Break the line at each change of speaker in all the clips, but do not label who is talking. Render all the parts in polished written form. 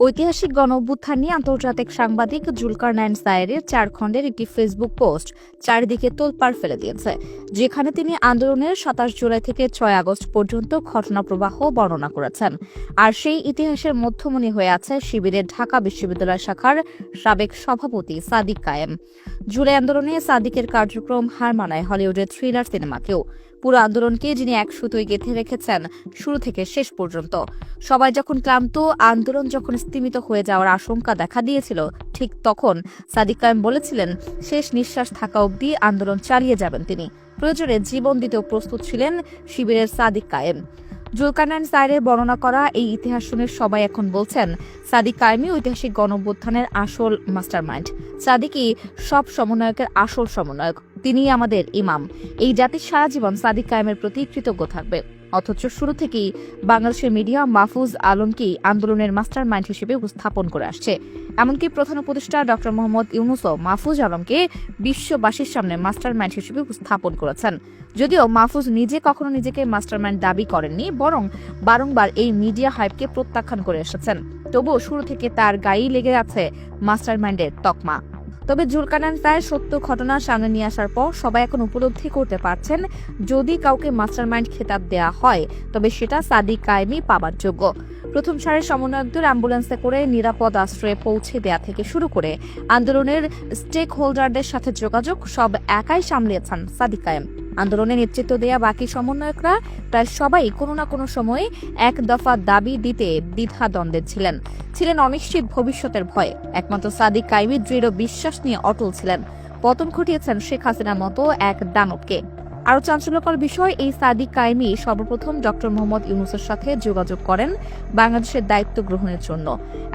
ঐতিহাসিক গণঅভ্যুত্থান নিয়ে আন্তর্জাতিক সাংবাদিক জুলকারনাইন সায়েরের 4 খণ্ডের একটি ফেসবুক পোস্ট চারিদিকে তোলপাড় ফেলে দিয়েছে, যেখানে তিনি আন্দোলনের 27 জুলাই থেকে 6 আগস্ট পর্যন্ত ঘটনাপ্রবাহ বর্ণনা করেছেন। আর সেই ইতিহাসের মধ্যমণি হয়ে আছে শিবিরের ঢাকা বিশ্ববিদ্যালয় শাখার সাবেক সভাপতি সাদিক কায়েম। জুলাই আন্দোলনে সাদিকের কার্যক্রম হার মানায় হলিউডের থ্রিলার সিনেমাকেও। পুরো আন্দোলনকে যিনি এক সুতোয় গেঁথে রেখেছেন শুরু থেকে শেষ পর্যন্ত। সবাই যখন ক্লান্ত, আন্দোলন যখন স্তিমিত হয়ে যাওয়ার আশঙ্কা দেখা দিয়েছিল, ঠিক তখন সাদিক কায়েম বলেছিলেন শেষ নিঃশ্বাস থাকা অবধি আন্দোলন চালিয়ে যাবেন তিনি। প্রয়োজনে জীবন দিতেও প্রস্তুত ছিলেন শিবিরের সাদিক কায়েম। জুলকারনাইন সায়েরের বর্ণনা করা এই ইতিহাস শুনে সবাই এখন বলছেন সাদিক কায়েমই ঐতিহাসিক গণঅভ্যুত্থানের আসল মাস্টারমাইন্ড। সাদিকই সব সমন্বয়কের আসল সমন্বয়ক, তিনিই আমাদের ইমাম। এই জাতির সারা জীবন সাদিক কায়েমের প্রতি কৃতজ্ঞ থাকবে। অথচ শুরু থেকেই বাংলাদেশের মিডিয়া মাহফুজ আলমকেই আন্দোলনের মাস্টারমাইন্ড হিসেবে উপস্থাপন করে আসছে। এমনকি প্রধান উপদেষ্টা ডক্টর মোহাম্মদ ইউনূসও মাহফুজ আলমকে বিশ্ববাসীর সামনে মাস্টারমাইন্ড হিসেবে উপস্থাপন করেছেন। যদিও মাহফুজ নিজে কখনো নিজেকে মাস্টারমাইন্ড দাবি করেননি, বরং বারংবার এই মিডিয়া হাইপকে প্রত্যাখ্যান করে এসেছেন। তবুও শুরু থেকে তার গায়েই লেগে আছে মাস্টারমাইন্ডের তকমা। তবে জুলকারনাইন সায়ের সত্য ঘটনা সামনে নিয়ে আসার পর সবাই এখন উপলব্ধি করতে পারছেন, যদি কাউকে মাস্টারমাইন্ড খেতাব দেয়া হয় তবে সেটা সাদিক কায়েমই পাবার যোগ্য। প্রথম সারির সমন্বয়কদের অ্যাম্বুলেন্সে করে নিরাপদ আশ্রয়ে পৌঁছে দেয়া থেকে শুরু করে আন্দোলনের স্টেক হোল্ডারদের সাথে যোগাযোগ সব একাই সামলিয়েছেন সাদিক কায়েম। আন্দোলনে নেতৃত্ব দেয়া বাকি সমন্বয়করা প্রায় সবাই কোনো না কোনো সময়ে এক দফা দাবি দিতে দ্বিধাদ্বন্দ্বে ছিলেন অনিশ্চিত ভবিষ্যতের ভয়ে। একমাত্র সাদিক কায়েমই দৃঢ় বিশ্বাস নিয়ে অটল ছিলেন। পতন ঘটিয়েছেন শেখ হাসিনার মতো এক দানবকে। আরও চাঞ্চল্যকর বিষয়, এই সাদিক কায়েমই সর্বপ্রথম ডক্টর মোহাম্মদ ইউনূসের সাথে যোগাযোগ করেন বাংলাদেশের দায়িত্ব গ্রহণের জন্য।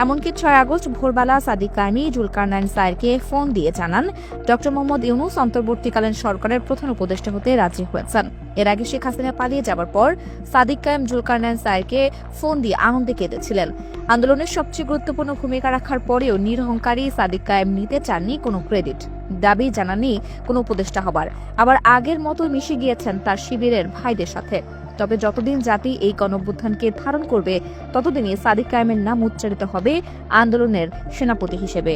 এমনকি 6 আগস্ট ভোরবেলা সাদিক কায়েমই জুলকারনাইন সায়েরকে ফোন দিয়ে জানান ডক্টর মোহাম্মদ ইউনূস অন্তর্বর্তীকালীন সরকারের প্রধান উপদেষ্টা হতে রাজি হয়েছেন। এর আগে শেখ হাসিনা পালিয়ে যাবার পর সাদিক কায়েম জুলকারনাইন সায়েরকে ফোন দিয়ে আনন্দে কেঁদেছিলেন। আন্দোলনের সবচেয়ে গুরুত্বপূর্ণ ভূমিকা রাখার পরেও নিরহংকারী সাদিক কায়েম নিতে চাননি কোনো ক্রেডিট, দাবি জানাননি কোনো উপদেষ্টা হবার। আবার আগের মতো মিশে গিয়েছেন তার শিবিরের ভাইদের সাথে। তবে যতদিন জাতি এই গণঅভ্যুত্থানকে ধারণ করবে, ততদিনই সাদিক কায়েমের নাম উচ্চারিত হবে আন্দোলনের সেনাপতি হিসেবে।